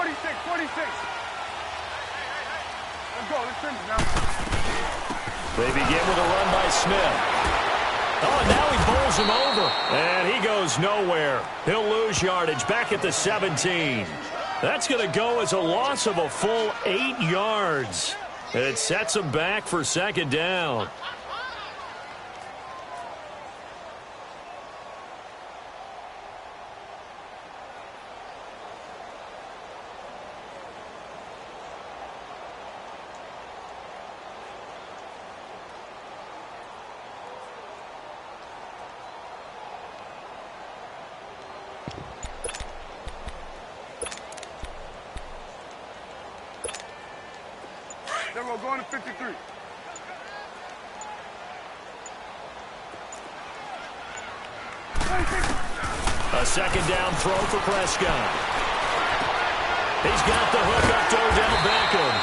46, 46. Let's go. Let's finish now. They begin with a run by Smith. Oh, and now he bowls him over. And he goes nowhere. He'll lose yardage back at the 17. That's going to go as a loss of a full 8 yards. And it sets him back for second down. Then we're going to 53. A second down throw for Prescott. He's got the hook up to Odell Beckham.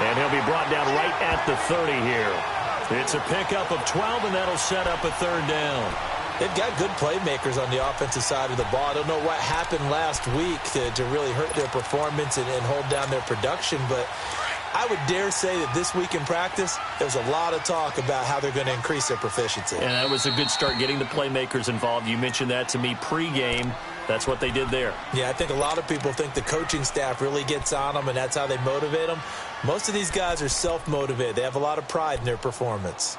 And he'll be brought down right at the 30 here. It's a pickup of 12, and that'll set up a third down. They've got good playmakers on the offensive side of the ball. I don't know what happened last week to really hurt their performance and hold down their production, but I would dare say that this week in practice, there's a lot of talk about how they're going to increase their proficiency. And that was a good start getting the playmakers involved. You mentioned that to me pregame. That's what they did there. Yeah, I think a lot of people think the coaching staff really gets on them, and that's how they motivate them. Most of these guys are self-motivated. They have a lot of pride in their performance.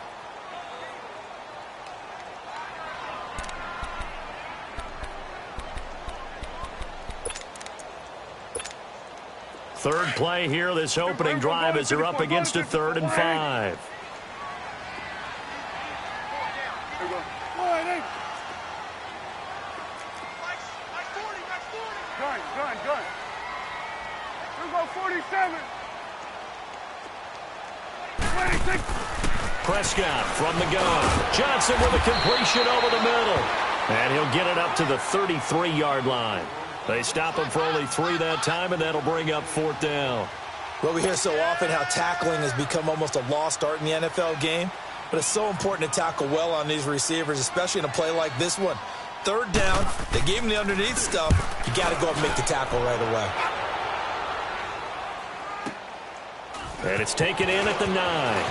Third play here, this opening drive, as they're up against a 3rd and 5. Gun. Here go 47. 26. Prescott from the gun. Johnson with a completion over the middle. And he'll get it up to the 33-yard line. They stop him for only 3 that time, and that'll bring up 4th down. Well, we hear so often how tackling has become almost a lost art in the NFL game. But it's so important to tackle well on these receivers, especially in a play like this one. 3rd down, they gave him the underneath stuff. You got to go and make the tackle right away. And it's taken in at the 9.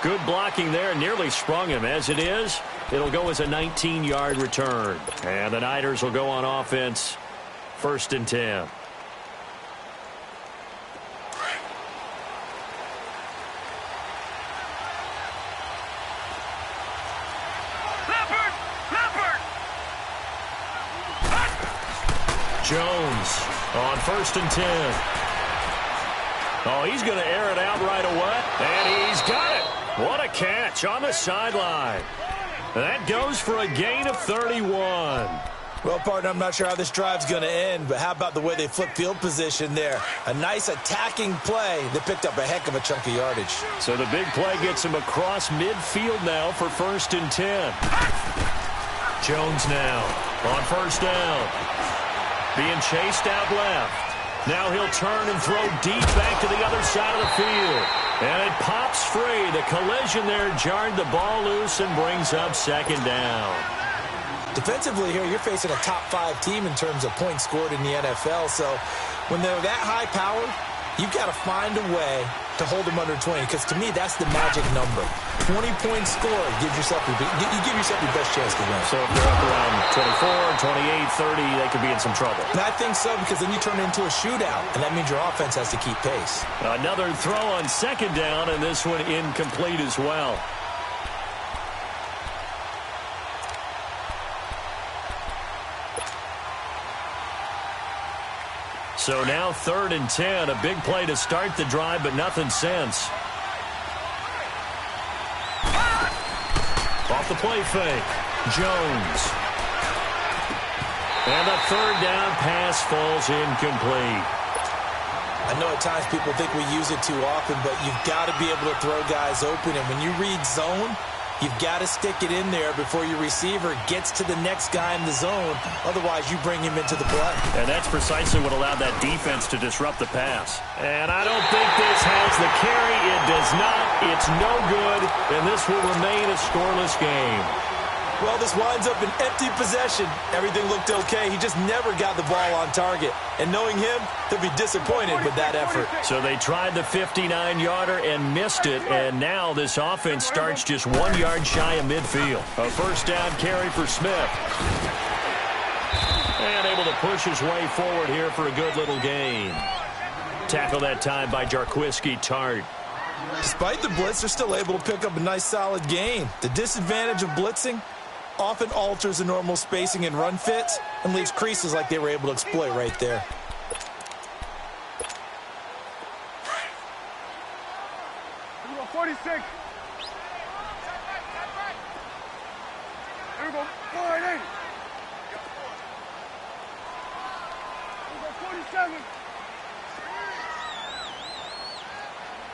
Good blocking there, nearly sprung him. As it is, it'll go as a 19-yard return. And the Niners will go on offense, 1st and 10. Jones on 1st and 10. Oh, he's going to air it out right away. And he's got it. What a catch on the sideline. That goes for a gain of 31. Well, partner, I'm not sure how this drive's going to end, but how about the way they flip field position there? A nice attacking play that picked up a heck of a chunk of yardage. So the big play gets him across midfield now for 1st and 10. Jones now on 1st down. Being chased out left. Now he'll turn and throw deep back to the other side of the field. And it pops free. The collision there jarred the ball loose and brings up 2nd down. Defensively here, you're facing a top 5 team in terms of points scored in the NFL. So when they're that high-powered, you've got to find a way to hold them under 20, because to me, that's the magic number. 20 points scored, you give yourself your best chance to win. So if they're up around 24, 28, 30, they could be in some trouble. And I think so, because then you turn it into a shootout, and that means your offense has to keep pace. Another throw on 2nd down, and this one incomplete as well. So now 3rd and 10, a big play to start the drive, but nothing since. Off the play fake, Jones. And the 3rd down pass falls incomplete. I know at times people think we use it too often, but you've got to be able to throw guys open. And when you read zone, you've got to stick it in there before your receiver gets to the next guy in the zone. Otherwise, you bring him into the play. And that's precisely what allowed that defense to disrupt the pass. And I don't think this has the carry. It does not. It's no good. And this will remain a scoreless game. Well, this winds up an empty possession. Everything looked okay. He just never got the ball on target. And knowing him, he'll be disappointed with that effort. So they tried the 59-yarder and missed it, and now this offense starts just 1 yard shy of midfield. A first down carry for Smith. And able to push his way forward here for a good little gain. Tackle that time by Jarquiski Tart. Despite the blitz, they're still able to pick up a nice solid gain. The disadvantage of blitzing often alters the normal spacing and run fits and leaves creases like they were able to exploit right there. Here we go, 46. Here we go, 48. Here we go, 47.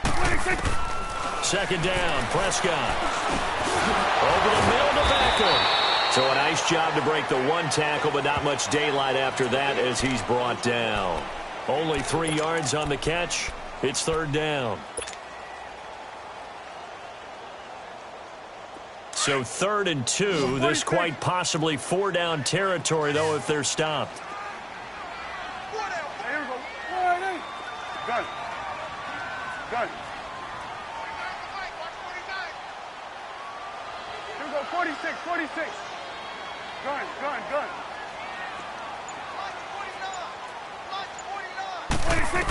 26. Second down, Prescott. Over the middle to Beckham. So a nice job to break the one tackle, but not much daylight after that as he's brought down. Only 3 yards on the catch. It's third down. So 3rd and 2. This quite possibly 4-down territory, though, if they're stopped. Here we go, 48. Gun. Gun. Here we go, 46, 46. Gun, gun, gun. 26.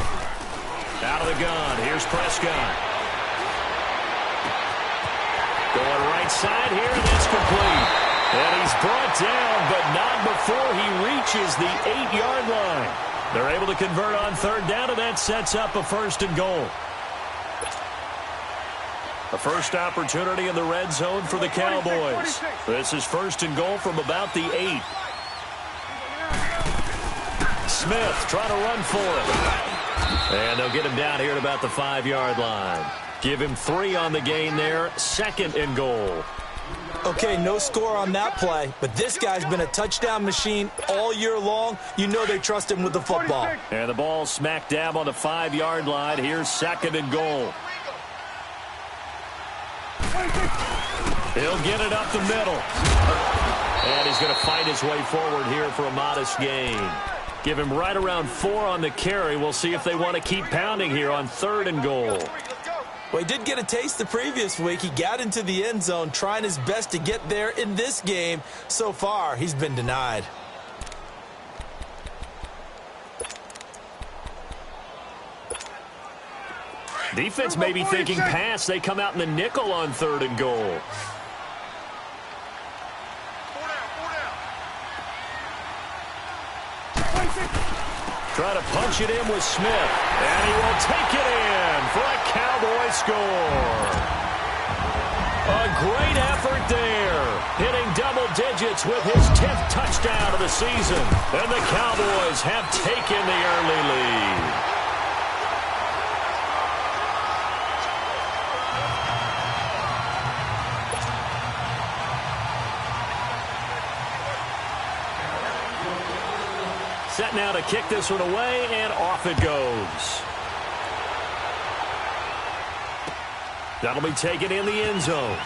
Out of the gun. Here's Prescott. Going right side here, and it's complete. And he's brought down, but not before he reaches the 8-yard line. They're able to convert on third down, and that sets up a 1st and goal. A first opportunity in the red zone for the Cowboys. This is 1st and goal from about the 8. Smith trying to run for it. And they'll get him down here at about the 5-yard line. Give him 3 on the gain there. 2nd and goal. Okay, no score on that play, but this guy's been a touchdown machine all year long. You know they trust him with the football. And the ball smack dab on the 5-yard line. Here's 2nd and goal. He'll get it up the middle. And he's going to fight his way forward here for a modest gain. Give him right around 4 on the carry. We'll see if they want to keep pounding here on 3rd and goal. Well, he did get a taste the previous week. He got into the end zone trying his best to get there in this game. So far, he's been denied. Defense may be thinking pass. They come out in the nickel on 3rd and goal. Try to punch it in with Smith. And he will take it in for a Cowboy score. A great effort there. Hitting double digits with his 10th touchdown of the season. And the Cowboys have taken the early lead. Set now to kick this one away, and off it goes. That'll be taken in the end zone.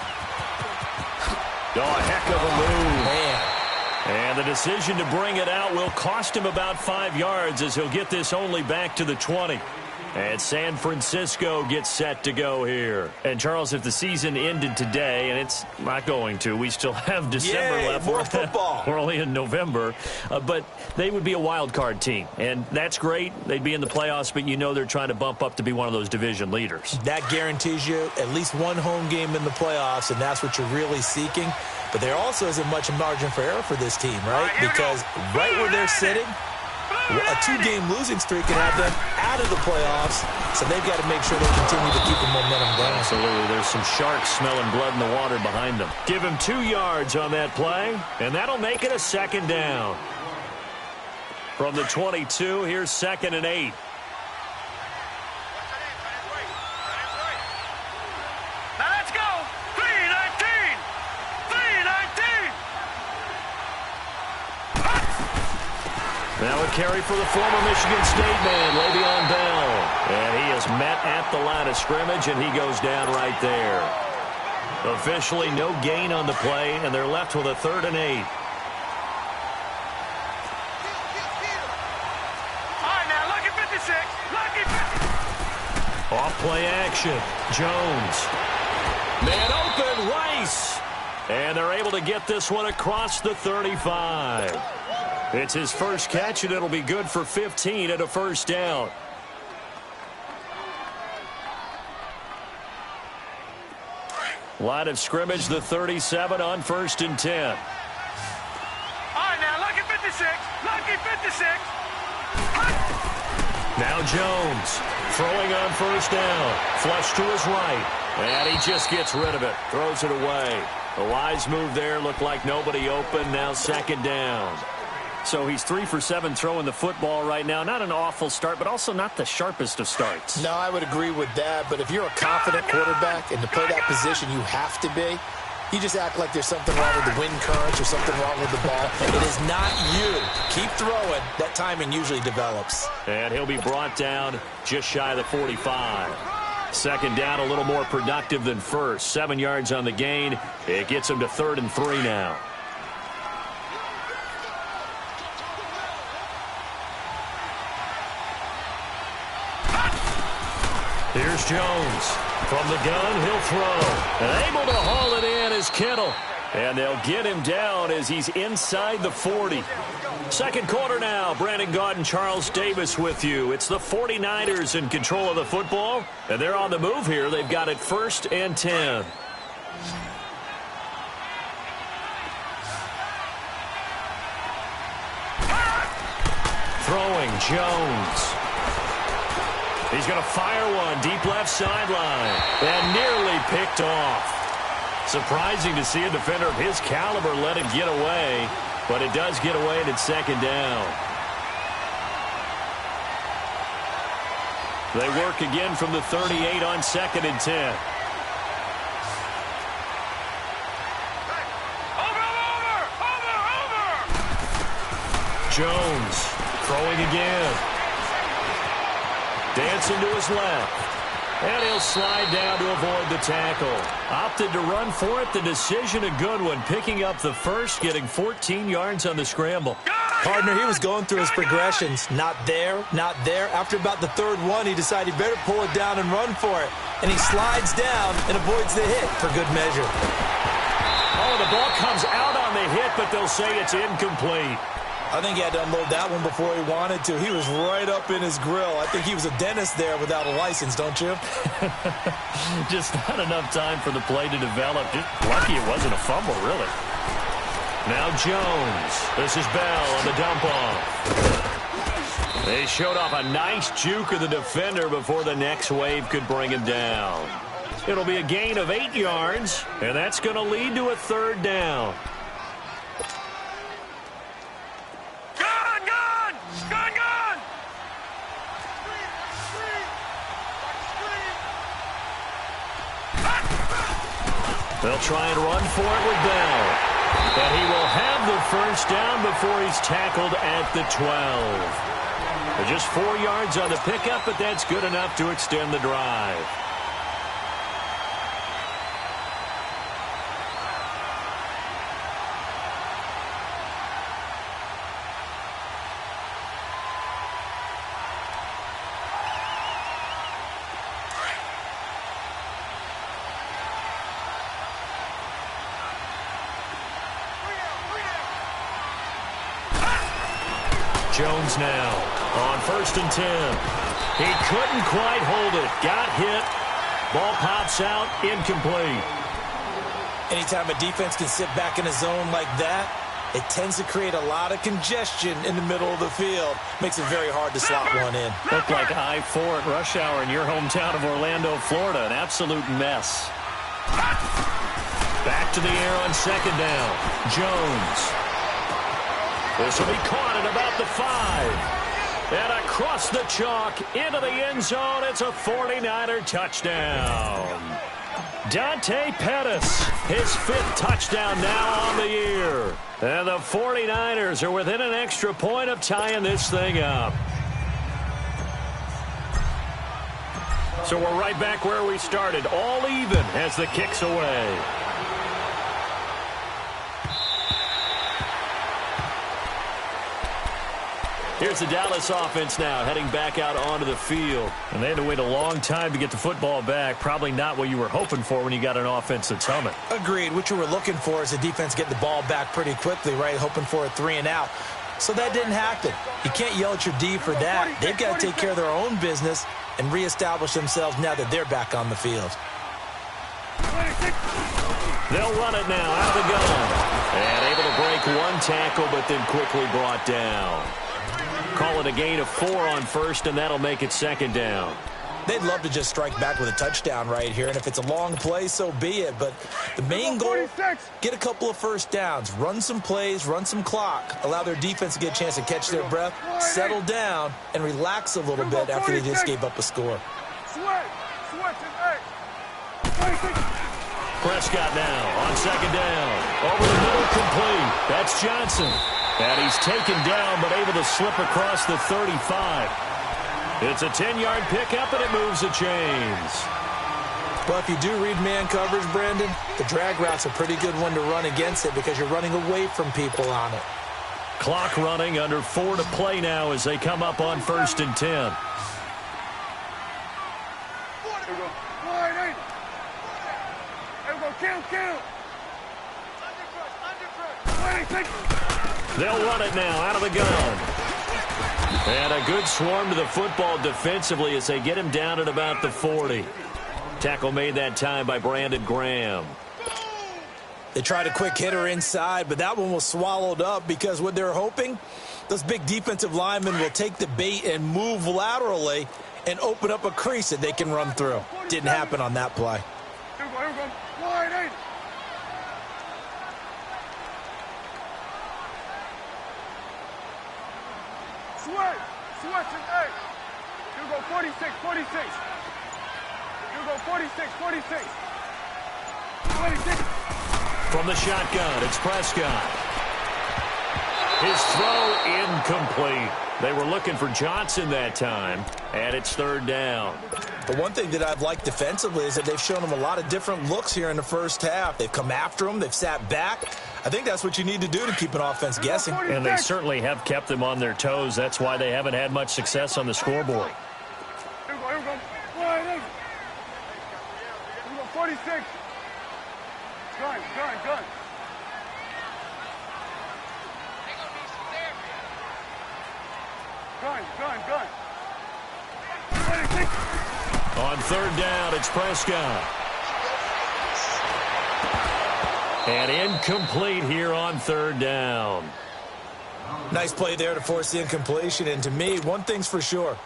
Oh, a heck of a move. Man. And the decision to bring it out will cost him about 5 yards as he'll get this only back to the 20. And San Francisco gets set to go here. And, Charles, if the season ended today, and it's not going to, we still have December left. More football. We're only in November. But they would be a wild card team. And that's great. They'd be in the playoffs, but you know they're trying to bump up to be one of those division leaders. That guarantees you at least one home game in the playoffs, and that's what you're really seeking. But there also isn't much margin for error for this team, right? Because right where they're sitting, a 2-game losing streak can have them out of the playoffs, so they've got to make sure they continue to keep the momentum going. Absolutely. There's some sharks smelling blood in the water behind them. Give him 2 yards on that play, and that'll make it a 2nd down. From the 22, here's 2nd and 8. Now let's go. 3-19. 3-19. Now a carry for the former Michigan State man, Le'Veon Bell. And he is met at the line of scrimmage, and he goes down right there. Officially no gain on the play, and they're left with a 3rd and 8. Off play action. Jones. Man open. Rice. And they're able to get this one across the 35. It's his first catch, and it'll be good for 15 and a first down. Line of scrimmage, the 37 on 1st and 10. All right, now, lucky 56. Lucky 56. Now Jones throwing on 1st down. Flush to his right. And he just gets rid of it. Throws it away. A wise move there. Looked like nobody open. Now 2nd down. So he's 3 for 7 throwing the football right now. Not an awful start, but also not the sharpest of starts. No, I would agree with that. But if you're a confident quarterback and to play that position, you have to be. You just act like there's something wrong with the wind currents or something wrong with the ball. It is not you. Keep throwing. That timing usually develops. And he'll be brought down just shy of the 45. 2nd down, a little more productive than first. 7 yards on the gain. It gets him to 3rd and 3 now. Here's Jones. From the gun, he'll throw. And able to haul it in is Kittle. And they'll get him down as he's inside the 40. 2nd quarter now. Brandon Gaudin and Charles Davis with you. It's the 49ers in control of the football. And they're on the move here. They've got it 1st and 10. Throwing Jones. He's going to fire one deep left sideline and nearly picked off. Surprising to see a defender of his caliber let it get away, but it does get away and it's 2nd down. They work again from the 38 on 2nd and 10. Jones throwing again. Dancing to his left. And he'll slide down to avoid the tackle. Opted to run for it. The decision a good one. Picking up the first, getting 14 yards on the scramble. Partner, he was going through his progressions. Not there, not there. After about the 3rd one, he decided he better pull it down and run for it. And he slides down and avoids the hit for good measure. Oh, the ball comes out on the hit, but they'll say it's incomplete. I think he had to unload that one before he wanted to. He was right up in his grill. I think he was a dentist there without a license, don't you? Just not enough time for the play to develop. Just lucky it wasn't a fumble, really. Now Jones. This is Bell on the dump off. They showed off a nice juke of the defender before the next wave could bring him down. It'll be a gain of 8 yards, and that's going to lead to a 3rd down. They'll try and run for it with Bell. And he will have the first down before he's tackled at the 12. Just 4 yards on the pickup, but that's good enough to extend the drive. Jones now on 1st and 10. He couldn't quite hold it. Got hit. Ball pops out. Incomplete. Anytime a defense can sit back in a zone like that, it tends to create a lot of congestion in the middle of the field. Makes it very hard to slot one in. Looked like I-4 at rush hour in your hometown of Orlando, Florida. An absolute mess. Back to the air on 2nd down. Jones. This will be caught at about the 5. And across the chalk into the end zone. It's a 49er touchdown. Dante Pettis, his 5th touchdown now on the year. And the 49ers are within an extra point of tying this thing up. So we're right back where we started, all even as the kick's away. Here's the Dallas offense now, heading back out onto the field. And they had to wait a long time to get the football back. Probably not what you were hoping for when you got an offense that's humming. Agreed. What you were looking for is the defense getting the ball back pretty quickly, right? Hoping for a 3 and out. So that didn't happen. You can't yell at your D for that. They've got to take care of their own business and reestablish themselves now that they're back on the field. They'll run it now out of the gun. And able to break one tackle, but then quickly brought down. Call it a gain of 4 on first, and that'll make it second down. They'd love to just strike back with a touchdown right here, and if it's a long play, so be it. But the main goal, get a couple of first downs, run some plays, run some clock, allow their defense to get a chance to catch their breath, settle down, and relax a little bit after they just gave up a score. Prescott now on second down. Over the middle, complete. That's Johnson. And he's taken down, but able to slip across the 35. It's a 10-yard pickup, and it moves the chains. Well, if you do read man coverage, Brandon, the drag route's a pretty good one to run against it because you're running away from people on it. Clock running, under 4 to play now as they come up on 1st and 10. Count. They'll run it now out of the gun. And a good swarm to the football defensively as they get him down at about the 40. Tackle made that time by Brandon Graham. They tried a quick hitter inside, but that one was swallowed up because what they're hoping, those big defensive linemen will take the bait and move laterally and open up a crease that they can run through. Didn't happen on that play. Here we go. Wide eight. Switch and 8. You go 46. You go 46. 26. From the shotgun, it's Prescott. His throw incomplete. They were looking for Johnson that time, and it's 3rd down. The one thing that I've liked defensively is that they've shown him a lot of different looks here in the first half. They've come after him. They've sat back. I think that's what you need to do to keep an offense guessing. And they certainly have kept them on their toes. That's why they haven't had much success on the scoreboard. Here we go. Wide eight. Here we go 46. Gun. Gun. 26. On 3rd down, it's Prescott. And incomplete here on 3rd down. Nice play there to force the incompletion. And to me, one thing's for sure.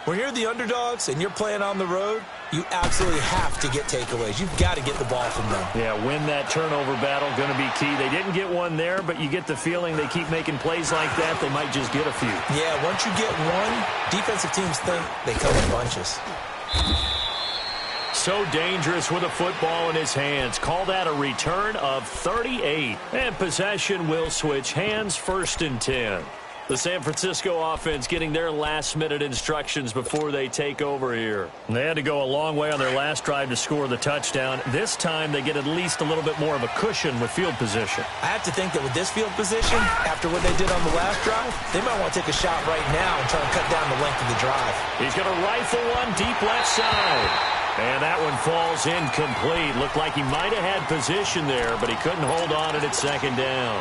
When you're the underdogs and you're playing on the road, you absolutely have to get takeaways. You've got to get the ball from them. Yeah, win that turnover battle, going to be key. They didn't get one there, but you get the feeling they keep making plays like that, they might just get a few. Yeah, once you get one, defensive teams think they come in bunches. So dangerous with a football in his hands. Call that a return of 38. And possession will switch hands, 1st and 10. The San Francisco offense getting their last-minute instructions before they take over here. They had to go a long way on their last drive to score the touchdown. This time they get at least a little bit more of a cushion with field position. I have to think that with this field position, after what they did on the last drive, they might want to take a shot right now and try and cut down the length of the drive. He's going to rifle one deep left side. And that one falls incomplete. Looked like he might have had position there, but he couldn't hold on it at 2nd down.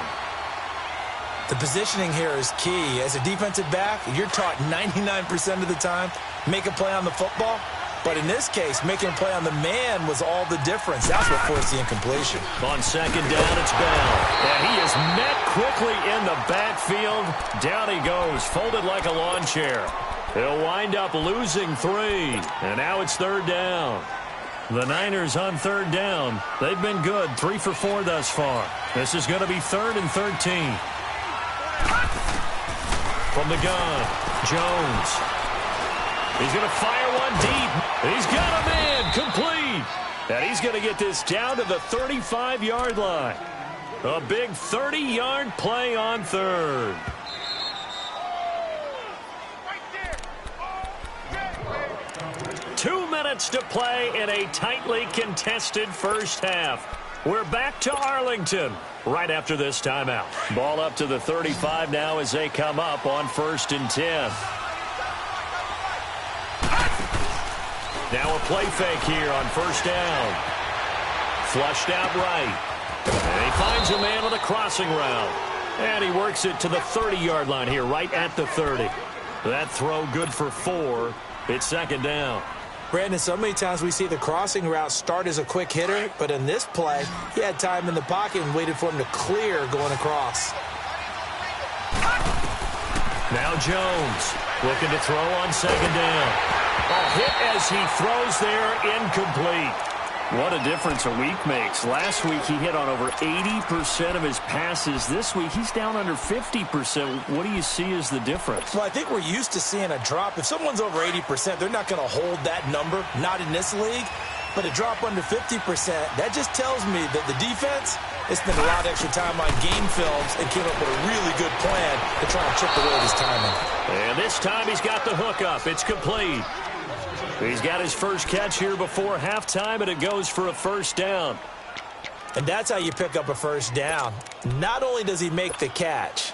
The positioning here is key. As a defensive back, you're taught 99% of the time, make a play on the football. But in this case, making a play on the man was all the difference. That's what forced the incompletion. On 2nd down, it's Bell. And he is met quickly in the backfield. Down he goes, folded like a lawn chair. He'll wind up losing 3. And now it's 3rd down. The Niners on 3rd down. They've been good, 3 for 4 thus far. This is going to be 3rd and 13. From the gun, Jones. He's going to fire one deep. He's got a man, complete. And he's going to get this down to the 35-yard line. A big 30-yard play on 3rd. minutes to play in a tightly contested first half. We're back to Arlington right after this timeout. Ball up to the 35 now as they come up on 1st and 10. Now a play fake here on 1st down. Flushed out right. And he finds a man with a crossing route. And he works it to the 30-yard line here, right at the 30. That throw good for 4. It's 2nd down. Brandon, so many times we see the crossing route start as a quick hitter, but in this play, he had time in the pocket and waited for him to clear going across. Now Jones looking to throw on 2nd down. A hit as he throws there, incomplete. What a difference a week makes. Last week he hit on over 80% of his passes. This week he's down under 50%. What do you see as the difference? Well, I think we're used to seeing a drop. If someone's over 80%, they're not going to hold that number, not in this league. But a drop under 50%, that just tells me that the defense has spent a lot of extra time on game films and came up with a really good plan to try and chip away this timing. And this time he's got the hook up. It's complete. He's got his first catch here before halftime, and it goes for a 1st down. And that's how you pick up a 1st down. Not only does he make the catch,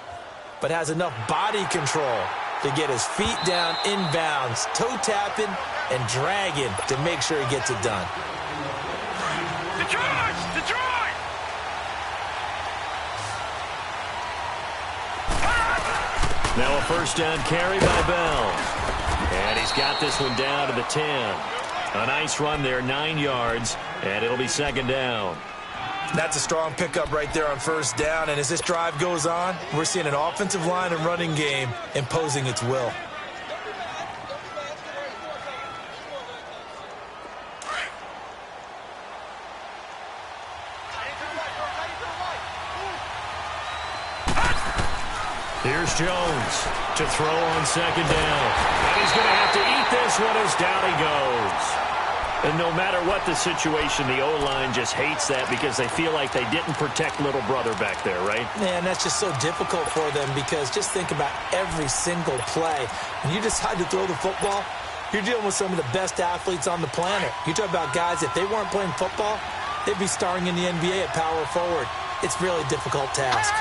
but has enough body control to get his feet down inbounds, toe tapping and dragging to make sure he gets it done. Detroit! Detroit! Now a 1st down carry by Bell. And he's got this one down to the 10. A nice run there, 9 yards, and it'll be 2nd down. That's a strong pickup right there on 1st down, and as this drive goes on, we're seeing an offensive line and running game imposing its will. Here's Jones to throw on 2nd down. And he's going to have to eat this one as down he goes. And no matter what the situation, the O-line just hates that because they feel like they didn't protect little brother back there, right? Man, that's just so difficult for them because just think about every single play. When you decide to throw the football, you're dealing with some of the best athletes on the planet. You talk about guys, if they weren't playing football, they'd be starring in the NBA at power forward. It's a really difficult task.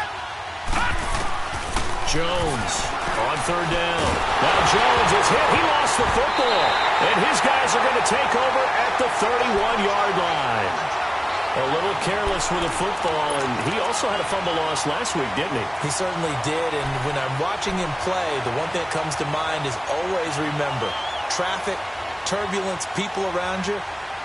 Jones on 3rd down. Now Jones is hit. He lost the football. And his guys are going to take over at the 31-yard line. A little careless with the football, and he also had a fumble loss last week, didn't he? He certainly did, and when I'm watching him play, the one thing that comes to mind is always remember, traffic, turbulence, people around you,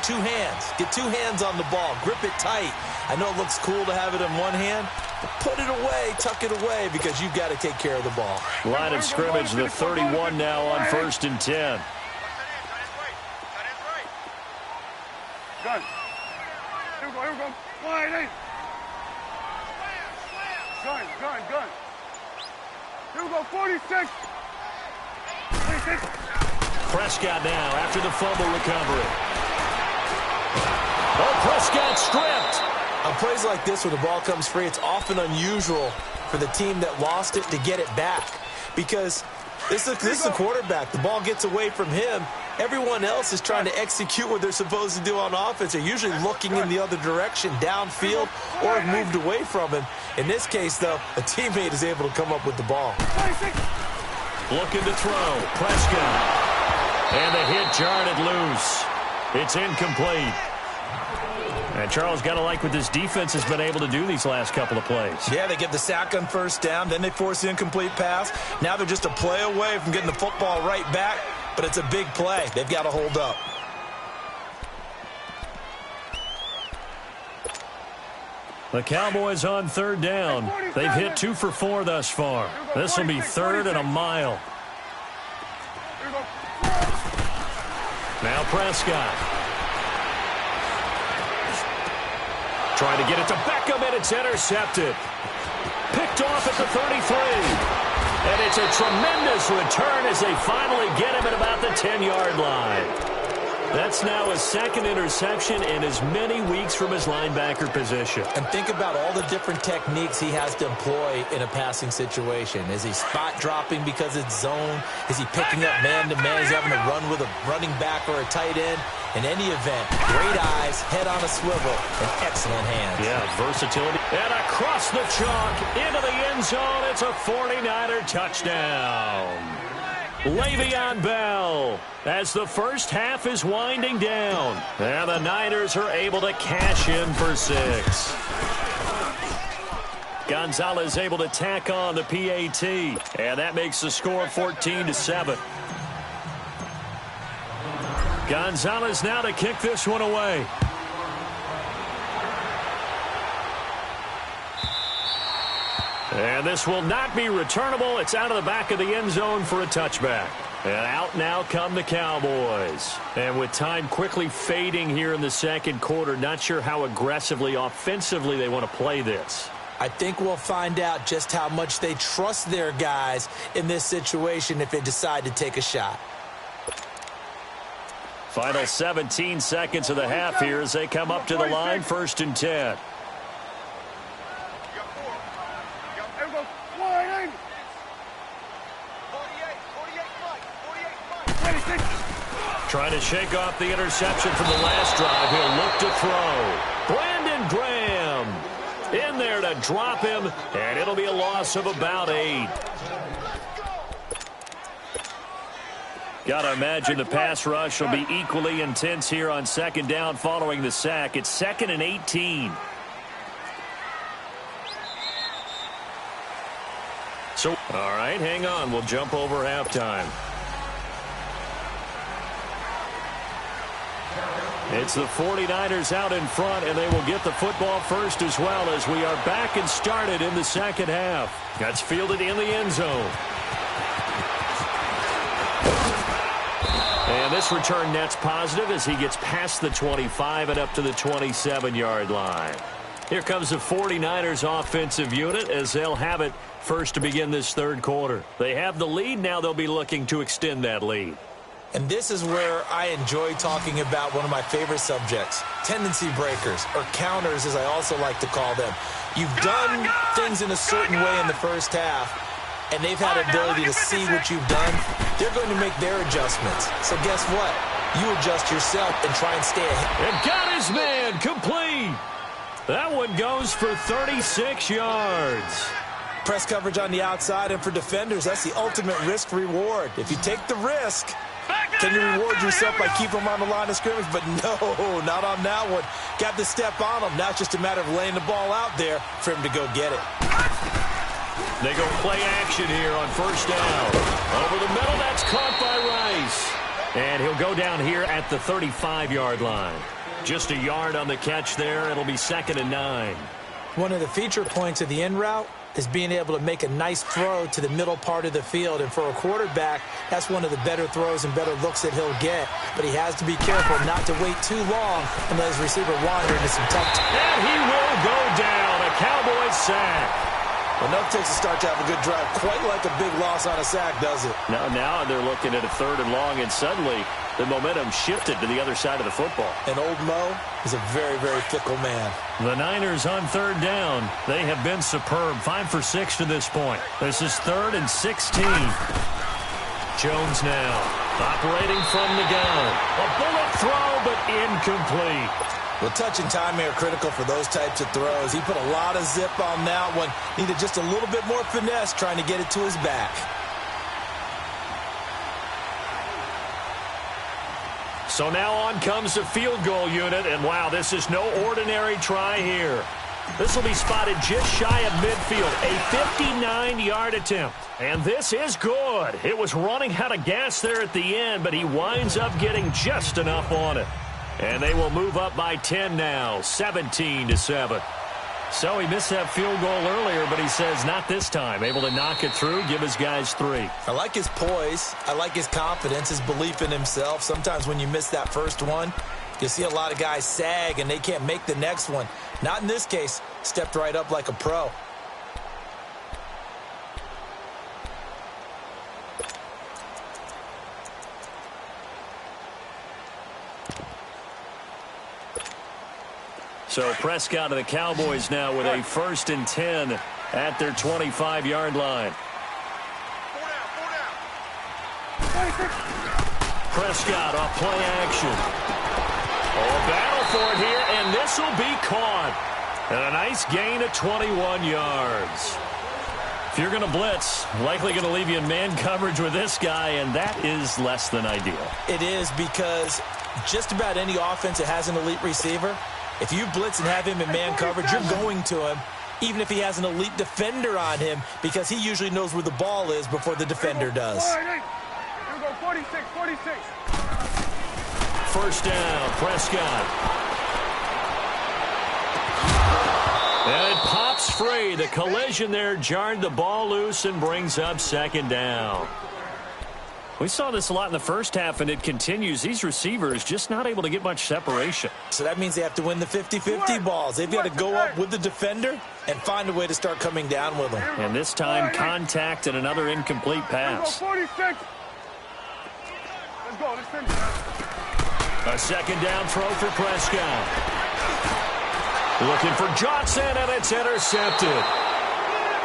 2 hands. Get 2 hands on the ball. Grip it tight. I know it looks cool to have it in one hand, but put it away, tuck it away, because you've got to take care of the ball. Line of scrimmage, the 31 now on 1st and 10. Gun. Here we go, here we go. Wide eight. Gun, gun, gun. Here we go, 46. 46. Prescott now after the fumble recovery. Oh, Prescott stripped. On plays like this where the ball comes free, it's often unusual for the team that lost it to get it back because this is the quarterback. The ball gets away from him. Everyone else is trying to execute what they're supposed to do on offense. They're usually looking in the other direction, downfield, or have moved away from him. In this case, though, a teammate is able to come up with the ball. Looking to throw. Prescott. And the hit jarred it loose. It's incomplete. And Charles, got to like what this defense has been able to do these last couple of plays. Yeah, they get the sack on 1st down, then they force the incomplete pass. Now they're just a play away from getting the football right back, but it's a big play. They've got to hold up. The Cowboys on 3rd down. They've hit 2 for 4 thus far. This will be 3rd and a mile. Now Prescott. Trying to get it to Beckham, and it's intercepted. Picked off at the 33. And it's a tremendous return as they finally get him at about the 10-yard line. That's now his second interception in as many weeks from his linebacker position. And think about all the different techniques he has to employ in a passing situation. Is he spot dropping because it's zone? Is he picking up man-to-man? Is he having to run with a running back or a tight end? In any event, great eyes, head on a swivel, and excellent hands. Yeah, versatility. And across the chalk, into the end zone, it's a 49er touchdown. Le'Veon Bell, as the first half is winding down. And the Niners are able to cash in for 6. Gonzalez able to tack on the PAT. And that makes the score 14-7. Gonzalez now to kick this one away. And this will not be returnable. It's out of the back of the end zone for a touchback. And out now come the Cowboys. And with time quickly fading here in the second quarter, not sure how aggressively, offensively they want to play this. I think we'll find out just how much they trust their guys in this situation if they decide to take a shot. Final 17 seconds of the half here as they come up to the line, 1st and 10. Trying to shake off the interception from the last drive. He'll look to throw. Brandon Graham in there to drop him, and it'll be a loss of about 8. Got to imagine the pass rush will be equally intense here on 2nd down following the sack. It's 2nd and 18. So, all right, hang on. We'll jump over halftime. It's the 49ers out in front, and they will get the football first as well as we are back and started in the second half. That's fielded in the end zone. And this return net's positive as he gets past the 25 and up to the 27-yard line. Here comes the 49ers offensive unit as they'll have it first to begin this third quarter. They have the lead. Now they'll be looking to extend that lead. And this is where I enjoy talking about one of my favorite subjects, tendency breakers, or counters as I also like to call them. You've done things in a certain way in the first half, and they've had ability to see what you've done. They're going to make their adjustments. So guess what? You adjust yourself and try and stay ahead. And got his man complete. That one goes for 36 yards. Press coverage on the outside, and for defenders, that's the ultimate risk-reward. If you take the risk, can you reward yourself by keeping them on the line of scrimmage? But no, not on that one. Got to step on them. Now it's just a matter of laying the ball out there for him to go get it. They go play action here on 1st down. Over the middle, that's caught by Rice. And he'll go down here at the 35-yard line. Just a yard on the catch there. It'll be 2nd and 9. One of the feature points of the in route is being able to make a nice throw to the middle part of the field. And for a quarterback, that's one of the better throws and better looks that he'll get. But he has to be careful not to wait too long and let his receiver wander into some tough time. And he will go down. A Cowboys sack. Enough takes to start to have a good drive. Quite like a big loss on a sack, does it? Now they're looking at a 3rd and long, and suddenly the momentum shifted to the other side of the football. And old Mo is a very, very fickle man. The Niners on 3rd down. They have been superb. 5 for 6 to this point. This is 3rd and 16. Jones now operating from the gun. A bullet throw, but incomplete. Well, touch and timing are critical for those types of throws. He put a lot of zip on that one. Needed just a little bit more finesse trying to get it to his back. So now on comes the field goal unit, and wow, this is no ordinary try here. This will be spotted just shy of midfield, a 59-yard attempt. And this is good. It was running out of gas there at the end, but he winds up getting just enough on it. And they will move up by 10 now, 17-7. So he missed that field goal earlier, but he says not this time. Able to knock it through, give his guys 3. I like his poise. I like his confidence, his belief in himself. Sometimes when you miss that first one, you see a lot of guys sag and they can't make the next one. Not in this case. Stepped right up like a pro. So Prescott of the Cowboys now with a 1st and 10 at their 25-yard line. Prescott off play action. Oh, battle for it here, and this will be caught. And a nice gain of 21 yards. If you're going to blitz, likely going to leave you in man coverage with this guy, and that is less than ideal. It is, because just about any offense that has an elite receiver, if you blitz and have him in man coverage, you're going to him, even if he has an elite defender on him, because he usually knows where the ball is before the defender does. 46. 1st down, Prescott. And it pops free. The collision there jarred the ball loose and brings up 2nd down. We saw this a lot in the first half, and it continues. These receivers just not able to get much separation. So that means they have to win the 50-50 balls. They've got to go up with the defender and find a way to start coming down with them. And this time, contact and another incomplete pass. 46. Let's go. Let's finish. A 2nd down throw for Prescott. Looking for Johnson, and it's intercepted.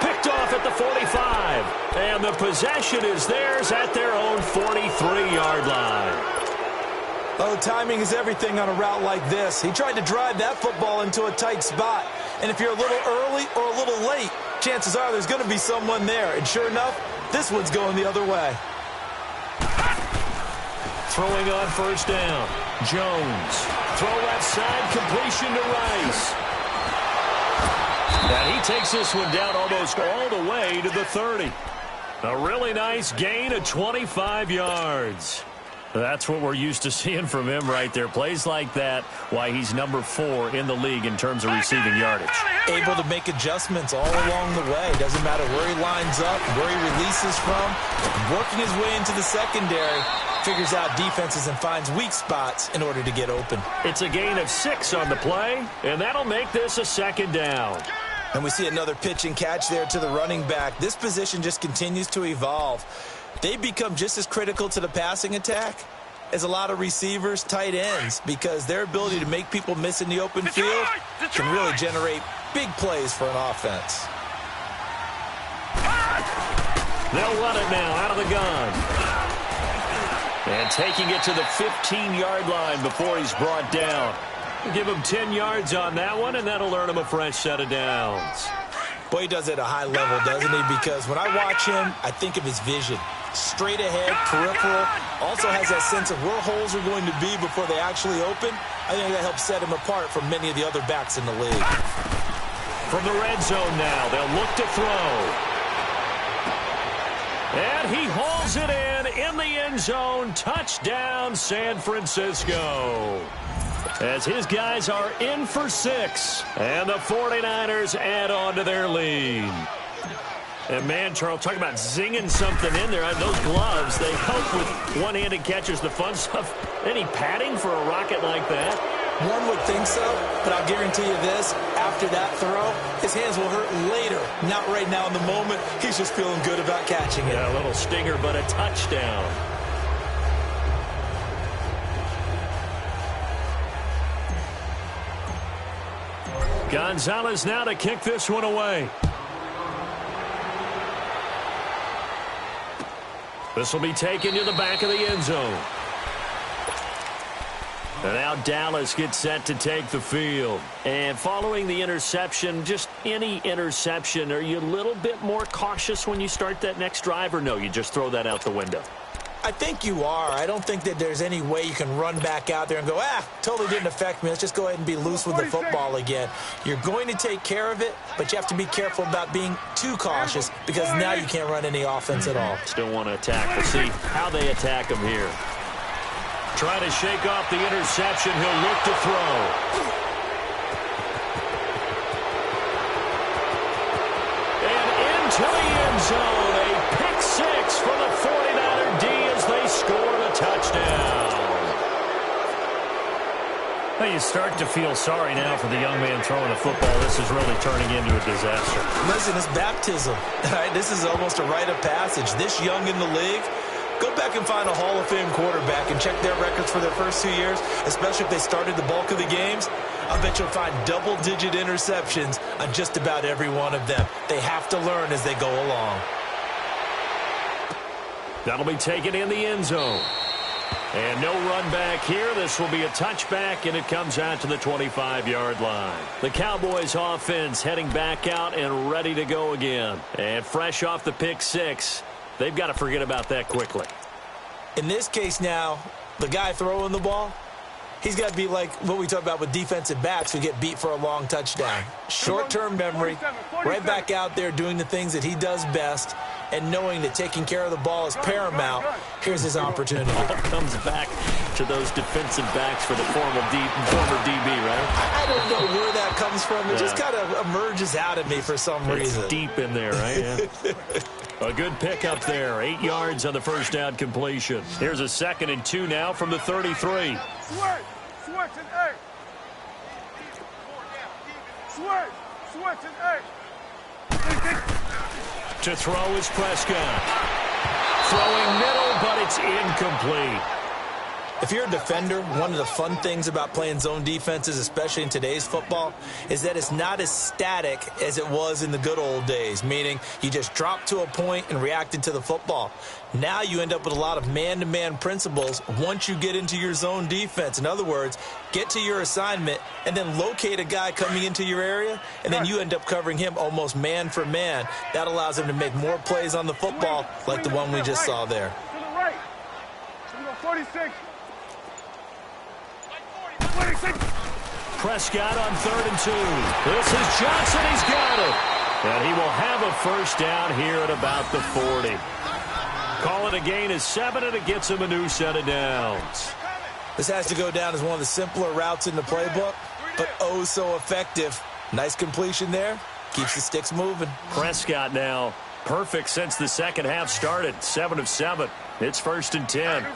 Picked off at the 45. And the possession is theirs at their own 43-yard line. Oh, timing is everything on a route like this. He tried to drive that football into a tight spot. And if you're a little early or a little late, chances are there's going to be someone there. And sure enough, this one's going the other way. Throwing on 1st down. Jones. Throw left side, completion to Rice. And he takes this one down almost all the way to the 30. A really nice gain of 25 yards. That's what we're used to seeing from him right there. Plays like that, why he's number 4 in the league in terms of receiving yardage. Able to make adjustments all along the way. Doesn't matter where he lines up, where he releases from. Working his way into the secondary. Figures out defenses and finds weak spots in order to get open. It's a gain of 6 on the play, and that'll make this a 2nd down. And we see another pitch and catch there to the running back. This position just continues to evolve. They become just as critical to the passing attack as a lot of receivers, tight ends, because their ability to make people miss in the open field can really generate big plays for an offense. They'll run it now out of the gun. And taking it to the 15-yard line before he's brought down. Give him 10 yards on that one, and that'll earn him a fresh set of downs. Boy, he does it at a high level, doesn't he? Because when I watch him, I think of his vision. Straight ahead, peripheral. Also has that sense of where holes are going to be before they actually open. I think that helps set him apart from many of the other backs in the league. From the red zone now, they'll look to throw. And he hauls it in the end zone. Touchdown, San Francisco. As his guys are in for 6. And the 49ers add on to their lead. And, man, Charles, talking about zinging something in there. Those gloves, they help with one-handed catches, the fun stuff. Any padding for a rocket like that? One would think so, but I'll guarantee you this. After that throw, his hands will hurt later. Not right now in the moment. He's just feeling good about catching it. Yeah, a little stinger, but a touchdown. Gonzalez now to kick this one away. This will be taken to the back of the end zone. And now Dallas gets set to take the field. And following the interception, just any interception, are you a little bit more cautious when you start that next drive, or no, you just throw that out the window? I think you are. I don't think that there's any way you can run back out there and go, totally didn't affect me. Let's just go ahead and be loose with the football again. You're going to take care of it, but you have to be careful about being too cautious because now you can't run any offense at all. Still want to attack. We'll see how they attack him here. Trying to shake off the interception. He'll look to throw. And into the end zone. A pick 6 for the 49er D as they score the touchdown. Well, you start to feel sorry now for the young man throwing the football. This is really turning into a disaster. Listen, it's baptism. All right, this is almost a rite of passage. This young in the league, go back and find a Hall of Fame quarterback and check their records for their first 2 years, especially if they started the bulk of the games. I bet you'll find double-digit interceptions on just about every one of them. They have to learn as they go along. That'll be taken in the end zone. And no run back here. This will be a touchback, and it comes out to the 25-yard line. The Cowboys offense heading back out and ready to go again. And fresh off the pick six, they've got to forget about that quickly. In this case now, the guy throwing the ball, he's got to be like what we talk about with defensive backs who get beat for a long touchdown. Short-term memory, right back out there doing the things that he does best, and knowing that taking care of the ball is paramount. Here's his opportunity. All comes back to those defensive backs for the former DB, right? I don't know where that comes from. It just kind of emerges out of me for some reason. It's deep in there, right? Yeah. A good pickup there. 8 yards on the first down completion. Here's a 2nd and 2 now from the 33. Switch and eight. Switch and eight. To throw is Prescott. Throwing middle, but it's incomplete. If you're a defender, one of the fun things about playing zone defenses, especially in today's football, is that it's not as static as it was in the good old days, meaning you just drop to a point and reacted to the football. Now you end up with a lot of man-to-man principles once you get into your zone defense. In other words, get to your assignment and then locate a guy coming into your area, and then you end up covering him almost man for man. That allows him to make more plays on the football like the one we just saw there. To the right. 46. Prescott on 3rd and 2. This is Johnson. He's got it. And he will have a first down here at about the 40. Call it a gain of 7, and it gets him a new set of downs. This has to go down as one of the simpler routes in the playbook, but oh so effective. Nice completion there. Keeps the sticks moving. Prescott now perfect since the second half started. 7 of 7. It's 1st and 10.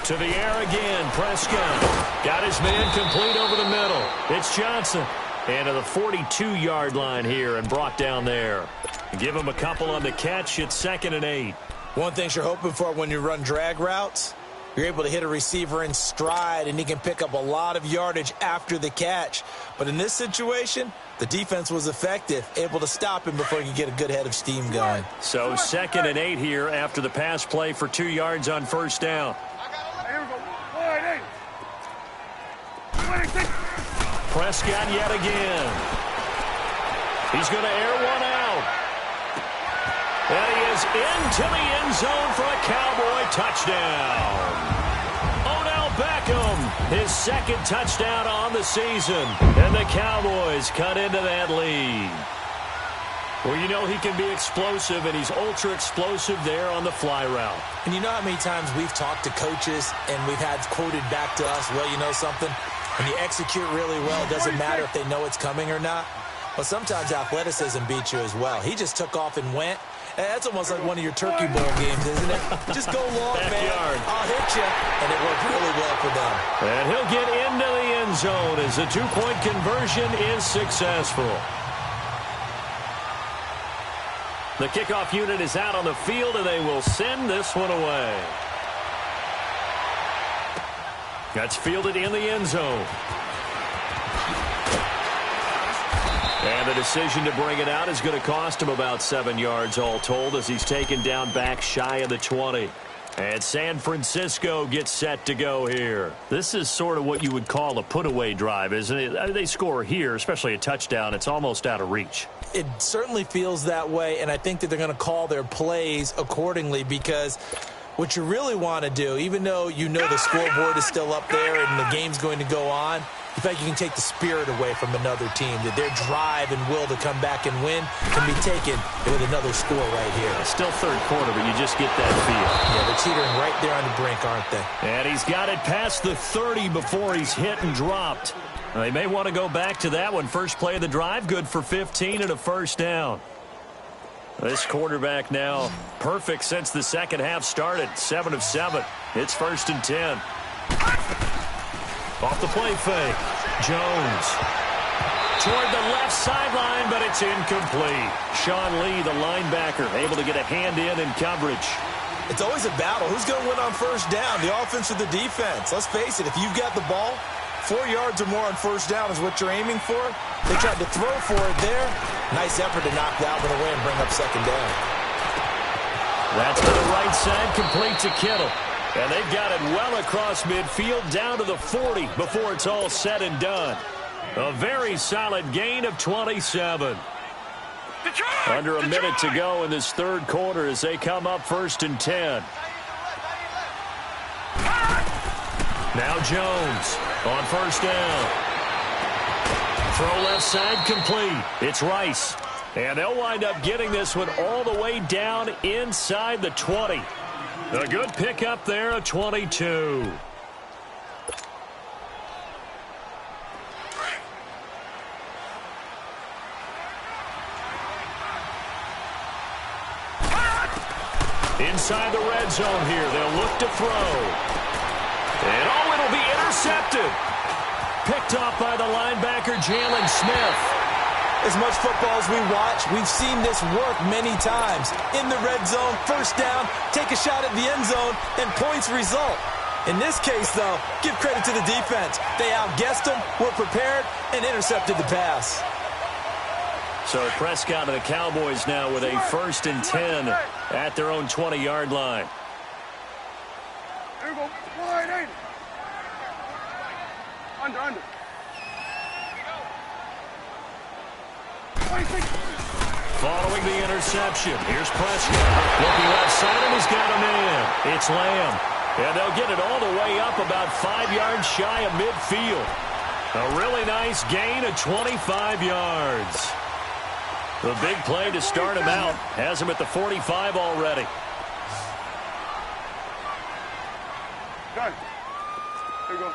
To the air again, Prescott. Got his man complete over the middle. It's Johnson. And to the 42-yard line here and brought down there. Give him a couple on the catch. It's 2nd and 8. One thing you're hoping for when you run drag routes, you're able to hit a receiver in stride, and he can pick up a lot of yardage after the catch. But in this situation, the defense was effective, able to stop him before he could get a good head of steam going. So 2nd and 8 here after the pass play for 2 yards on first down. Prescott yet again. He's going to air one out. And he is into the end zone for a Cowboy touchdown. Odell Beckham, his 2nd touchdown on the season. And the Cowboys cut into that lead. Well, you know he can be explosive, and he's ultra-explosive there on the fly route. And you know how many times we've talked to coaches and we've had quoted back to us, well, you know something? When you execute really well, it doesn't matter if they know it's coming or not. But sometimes athleticism beats you as well. He just took off and went. And that's almost like one of your Turkey Bowl games, isn't it? Just go long, man. I'll hit you. And it worked really well for them. And he'll get into the end zone as the 2-point conversion is successful. The kickoff unit is out on the field, and they will send this one away. That's fielded in the end zone. And the decision to bring it out is going to cost him about 7 yards all told as he's taken down back shy of the 20. And San Francisco gets set to go here. This is sort of what you would call a put-away drive, isn't it? They score here, especially a touchdown. It's almost out of reach. It certainly feels that way, and I think that they're going to call their plays accordingly because what you really want to do, even though you know the scoreboard is still up there and the game's going to go on, in fact, you can take the spirit away from another team, that their drive and will to come back and win can be taken with another score right here. Still third quarter, but you just get that feel. Yeah, they're teetering right there on the brink, aren't they? And he's got it past the 30 before he's hit and dropped. They may want to go back to that one. First play of the drive, good for 15 and a first down. This quarterback now perfect since the second half started. 7 of 7. It's 1st and 10. Off the play fake. Jones. Toward the left sideline, but it's incomplete. Sean Lee, the linebacker, able to get a hand in coverage. It's always a battle. Who's going to win on first down, the offense or the defense? Let's face it, if you've got the ball, 4 yards or more on first down is what you're aiming for. They tried to throw for it there. Nice effort to knock that one away and bring up second down. That's to the right side, complete to Kittle. And they've got it well across midfield, down to the 40 before it's all said and done. A very solid gain of 27. Under a minute to go in this third quarter as they come up 1st and 10. Now Jones on first down. Throw left side complete. It's Rice. And they'll wind up getting this one all the way down inside the 20. A good pickup there, a 22. Inside the red zone here, they'll look to throw. And oh, it'll be intercepted. Picked off by the linebacker, Jalen Smith. As much football as we watch, we've seen this work many times. In the red zone, first down, take a shot at the end zone, and points result. In this case, though, give credit to the defense. They outguessed them, were prepared, and intercepted the pass. So Prescott and the Cowboys now with a 1st and 10 at their own 20-yard line. Here we go. Wide 80. Under. 26. Following the interception, here's Prescott. Looking left side, and he's got a man. It's Lamb. And they'll get it all the way up about 5 yards shy of midfield. A really nice gain of 25 yards. The big play to start him out has him at the 45 already. Done. Here we go.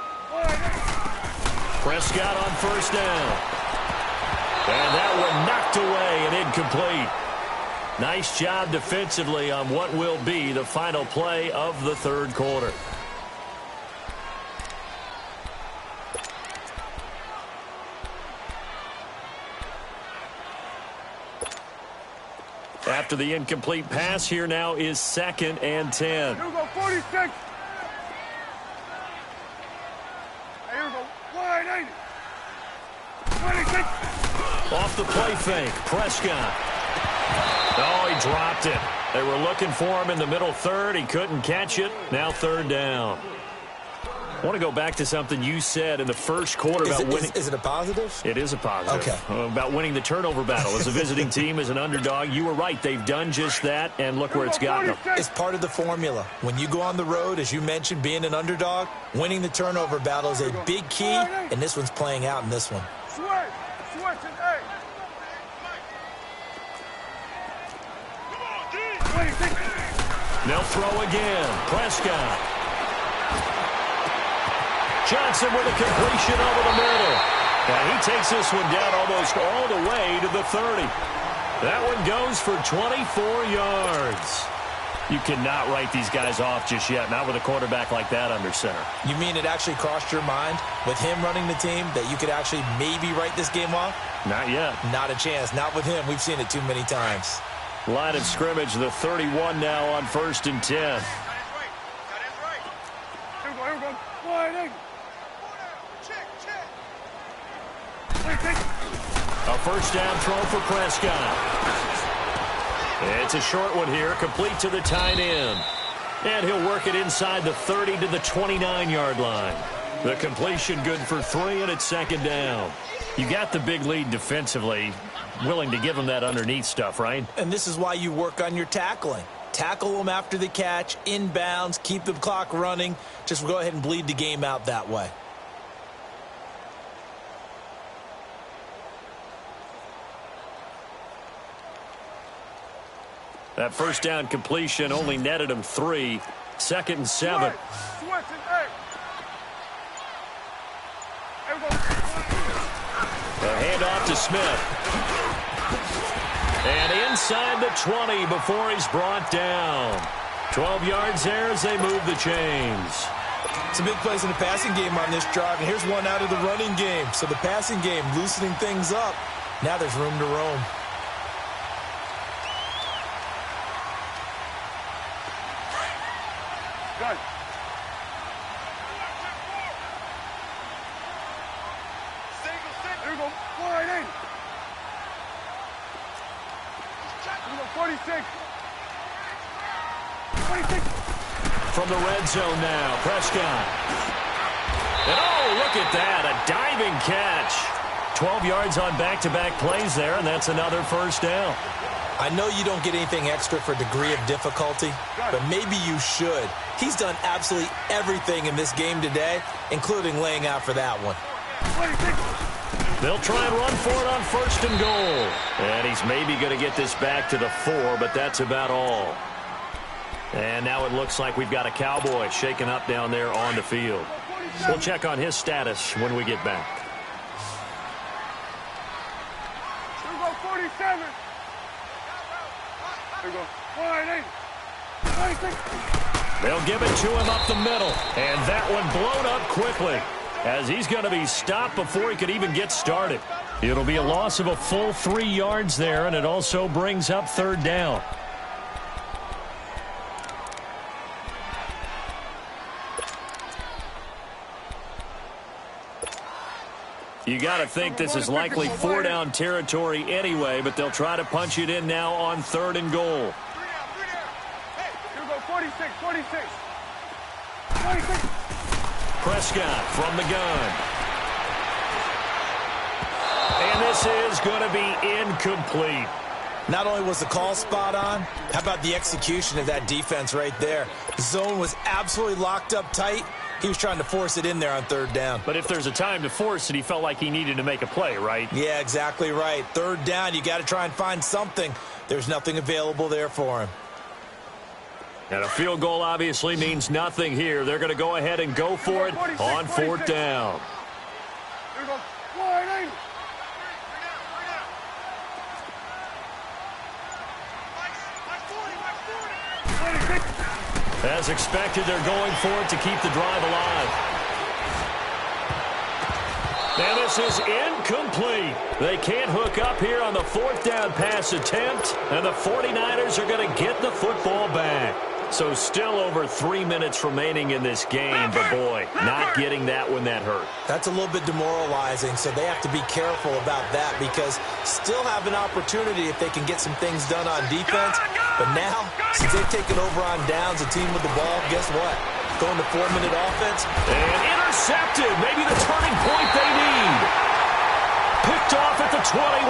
Prescott on first down. And that one knocked away and incomplete. Nice job defensively on what will be the final play of the third quarter. After the incomplete pass, here now is 2nd and 10. Here we go, 46. Here we go, wide 80. 26. Off the play fake, Prescott. Oh, he dropped it. They were looking for him in the middle third. He couldn't catch it. Now 3rd down. I want to go back to something you said in the first quarter about winning. Is it a positive? It is a positive. Okay. About winning the turnover battle. As a visiting team, as an underdog, you were right. They've done just that, and look where it's gotten them. It's part of the formula. When you go on the road, as you mentioned, being an underdog, winning the turnover battle is a big key, and this one's playing out in this one. Switch and 8. 26. They'll throw again. Prescott. Johnson with a completion over the middle. And he takes this one down almost all the way to the 30. That one goes for 24 yards. You cannot write these guys off just yet, not with a quarterback like that under center. You mean it actually crossed your mind with him running the team that you could actually maybe write this game off? Not yet. Not a chance. Not with him. We've seen it too many times. Line of scrimmage, the 31 now on 1st and 10. Here we go, wide 80. A first down throw for Prescott. It's a short one here, complete to the tight end. And he'll work it inside the 30 to the 29-yard line. The completion good for 3, and it's 2nd down. You got the big lead defensively, willing to give them that underneath stuff, right? And this is why you work on your tackling. Tackle them after the catch, inbounds, keep the clock running. Just go ahead and bleed the game out that way. That first down completion only netted him 3. 2nd and 7. Switch and 8. Here we go. A handoff to Smith. And inside the 20 before he's brought down. 12 yards there as they move the chains. It's a big place in the passing game on this drive, and here's one out of the running game. So the passing game loosening things up. Now there's room to roam. Wide in. Here we go, 46. 26. From the red zone now, Prescott. And oh, look at that, a diving catch. 12 yards on back-to-back plays there, and that's another first down. I know you don't get anything extra for degree of difficulty, but maybe you should. He's done absolutely everything in this game today, including laying out for that one. 26. They'll try and run for it on first and goal. And he's maybe going to get this back to the 4, but that's about all. And now it looks like we've got a Cowboy shaken up down there on the field. We'll check on his status when we get back. Here we go, 47. Here we go, wide in. 26. They'll give it to him up the middle. And that one blown up quickly, as he's going to be stopped before he could even get started. It'll be a loss of a full 3 yards there, and it also brings up third down. You got to think this is likely 4-down territory anyway, but they'll try to punch it in now on third and goal. Here we go, 46, 46. 46. Prescott from the gun. And this is going to be incomplete. Not only was the call spot on, how about the execution of that defense right there? The zone was absolutely locked up tight. He was trying to force it in there on third down. But if there's a time to force it, he felt like he needed to make a play, right? Yeah, exactly right. Third down, you got to try and find something. There's nothing available there for him. And a field goal obviously means nothing here. They're going to go ahead and go for it on fourth down. Here we go, wide in. As expected, they're going for it to keep the drive alive. And this is incomplete. They can't hook up here on the fourth down pass attempt, and the 49ers are going to get the football back. So still over 3 minutes remaining in this game, but boy, not getting that when that hurt. That's a little bit demoralizing, so they have to be careful about that because still have an opportunity if they can get some things done on defense. But now, since they've taken over on downs, a team with the ball, guess what? Going to 4-minute offense. And intercepted. Maybe the turning point they need. Picked off at the 21.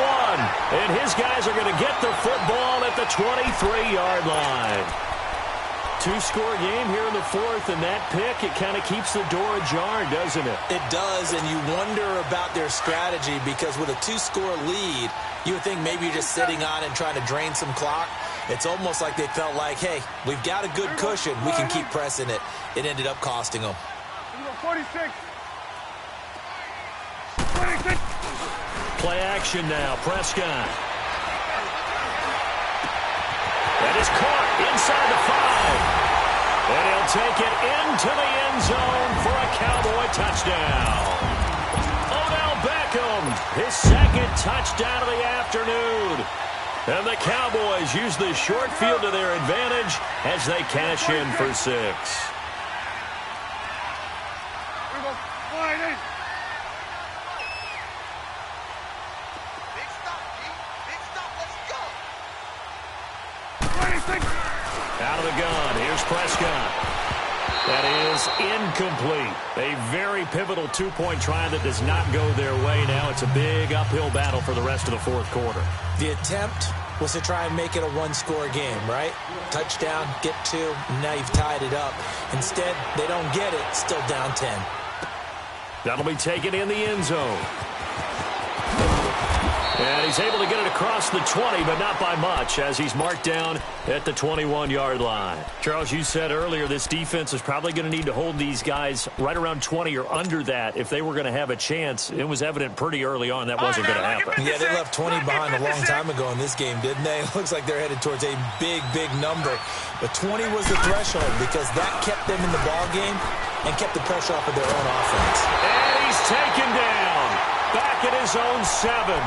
And his guys are going to get the football at the 23-yard line. Two-score game here in the fourth, and that pick, it kind of keeps the door ajar, doesn't it? It does, and you wonder about their strategy because with a two-score lead, you would think maybe you're just sitting on and trying to drain some clock. It's almost like they felt like, hey, we've got a good cushion. We can keep pressing it. It ended up costing them. 46. 46. Play action now, Prescott. That is caught inside the 5. And he'll take it into the end zone for a Cowboy touchdown. Odell Beckham, his second touchdown of the afternoon. And the Cowboys use the short field to their advantage as they cash in for 6. Here we go, wide in. Big stop, G. Big stop, let's go. 26. Out of the gun, here's Prescott. That is incomplete. A very pivotal two-point try that does not go their way now. It's a big uphill battle for the rest of the fourth quarter. The attempt was to try and make it a one-score game, right? Touchdown, get 2, and now you've tied it up. Instead, they don't get it, still down 10. That'll be taken in the end zone. And he's able to get it across the 20, but not by much, as he's marked down at the 21-yard line. Charles, you said earlier this defense is probably going to need to hold these guys right around 20 or under that if they were going to have a chance. It was evident pretty early on that wasn't going to happen. Yeah, they left 20 behind a long time ago in this game, didn't they? It looks like they're headed towards a big, big number. But 20 was the threshold because that kept them in the ball game and kept the pressure off of their own offense. And he's taken down back at his own 7.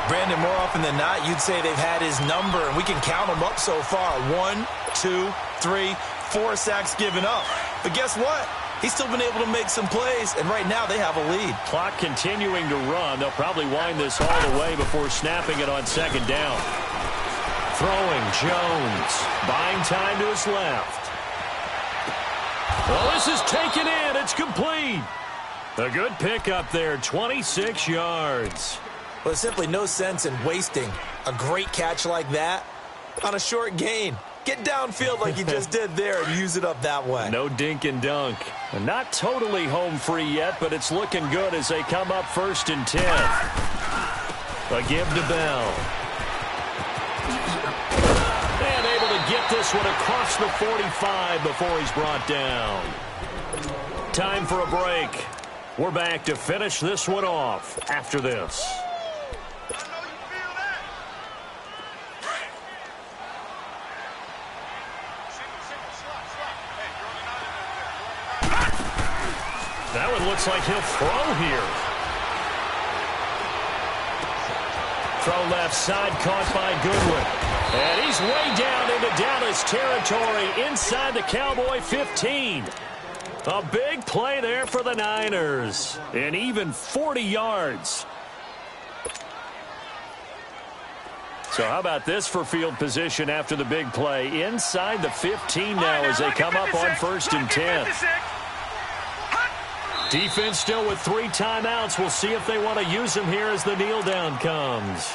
Brandon, more often than not, you'd say they've had his number, and we can count them up so far. 1, 2, 3, 4 sacks given up. But guess what? he's still been able to make some plays, and right now they have a lead. Clock continuing to run. They'll probably wind this all the way before snapping it on second down. Throwing, Jones. Buying time to his left. Well, this is taken in. It's complete. A good pickup there, 26 yards. Well, there's simply no sense in wasting a great catch like that on a short gain. Get downfield like you just did there and use it up that way. No dink and dunk. Not totally home free yet, but it's looking good as they come up 1st and 10. A give to Bell. And able to get this one across the 45 before he's brought down. Time for a break. We're back to finish this one off after this. That one looks like he'll throw here. Throw left side, caught by Goodwin. And he's way down into Dallas territory inside the Cowboy 15. A big play there for the Niners. And even 40 yards. So how about this for field position after the big play? Inside the 15 now as they come up on 1st and 10. Defense still with 3 timeouts. We'll see if they want to use them here as the kneel down comes.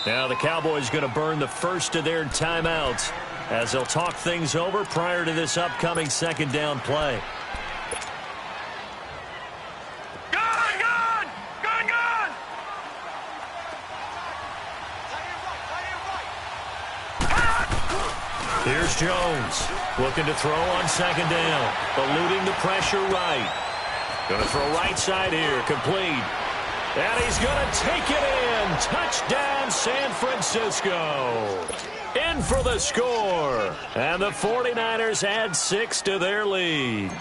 Now the Cowboys going to burn the first of their timeouts as they'll talk things over prior to this upcoming second down play. Here's Jones, looking to throw on second down, eluding the pressure right. Going to throw right side here, complete. And he's going to take it in. Touchdown, San Francisco. In for the score. And the 49ers add 6 to their lead.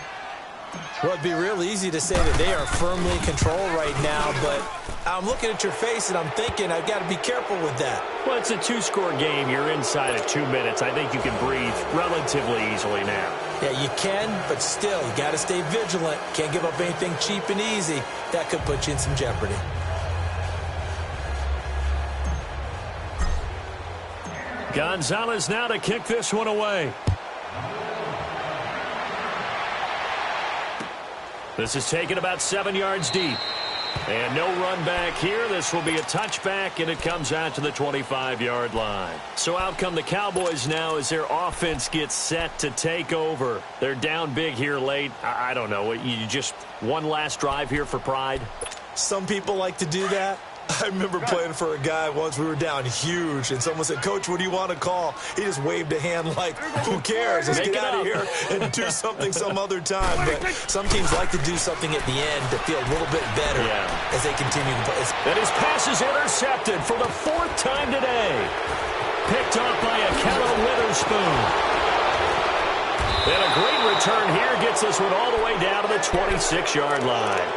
Well, it'd be real easy to say that they are firmly in control right now, but I'm looking at your face and I'm thinking I've got to be careful with that. Well, it's a 2-score game. You're inside of 2 minutes. I think you can breathe relatively easily now. Yeah, you can, but still, you got to stay vigilant. Can't give up anything cheap and easy. That could put you in some jeopardy. Gonzalez now to kick this one away. This is taken about 7 yards deep. And no run back here. This will be a touchback, and it comes out to the 25-yard line. So out come the Cowboys now as their offense gets set to take over. They're down big here late. I don't know. You just one last drive here for pride? Some people like to do that. I remember playing for a guy once. We were down huge, and someone said, "Coach, what do you want to call?" He just waved a hand like, who cares? Let's get out of here and do something some other time. But some teams like to do something at the end to feel a little bit better as they continue to play. And his pass is intercepted for the 4th time today. Picked off by Akello Witherspoon. And a great return here gets this one all the way down to the 26-yard line.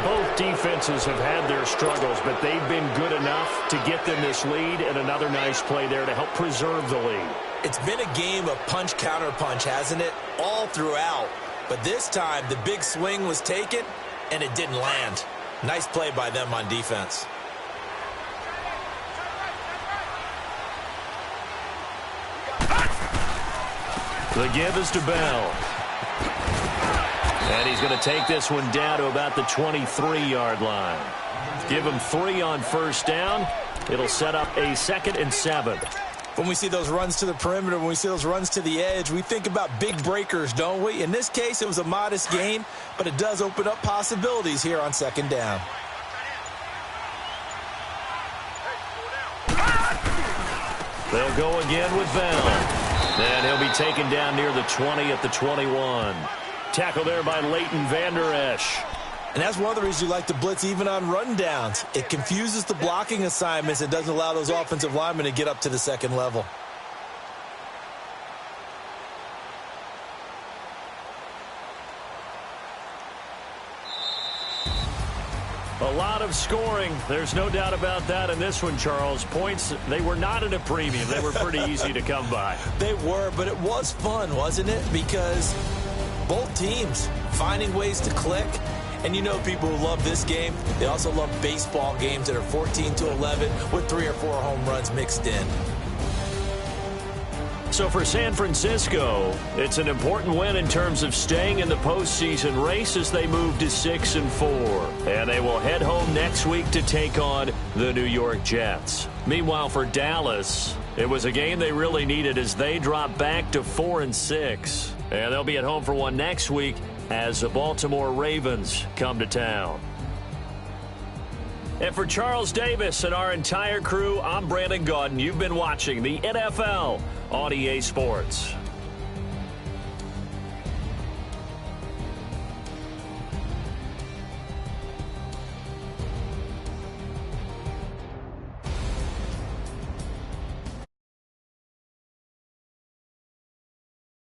Both defenses have had their struggles, but they've been good enough to get them this lead, and another nice play there to help preserve the lead. It's been a game of punch-counter-punch, hasn't it? All throughout. But this time, the big swing was taken, and it didn't land. Nice play by them on defense. The give is to Bell. And he's going to take this one down to about the 23-yard line. Give him 3 on first down. It'll set up a 2nd and 7. When we see those runs to the perimeter, when we see those runs to the edge, we think about big breakers, don't we? In this case, it was a modest gain, but it does open up possibilities here on second down. They'll go again with Bell. And he'll be taken down near the 20 at the 21. Tackle there by Leighton Vander Esch. And that's one of the reasons you like to blitz even on rundowns. It confuses the blocking assignments. It doesn't allow those offensive linemen to get up to the second level. . A lot of scoring. There's no doubt about that in this one, Charles. Points, they were not at a premium. They were pretty easy to come by. They were, but it was fun, wasn't it? Because both teams finding ways to click. And you know people who love this game, they also love baseball games that are 14-11 with 3 or 4 home runs mixed in. So for San Francisco, it's an important win in terms of staying in the postseason race as they move to 6-4. And they will head home next week to take on the New York Jets. Meanwhile, for Dallas, it was a game they really needed as they drop back to 4-6. And they'll be at home for one next week as the Baltimore Ravens come to town. And for Charles Davis and our entire crew, I'm Brandon Gaudin. You've been watching the NFL on EA Sports.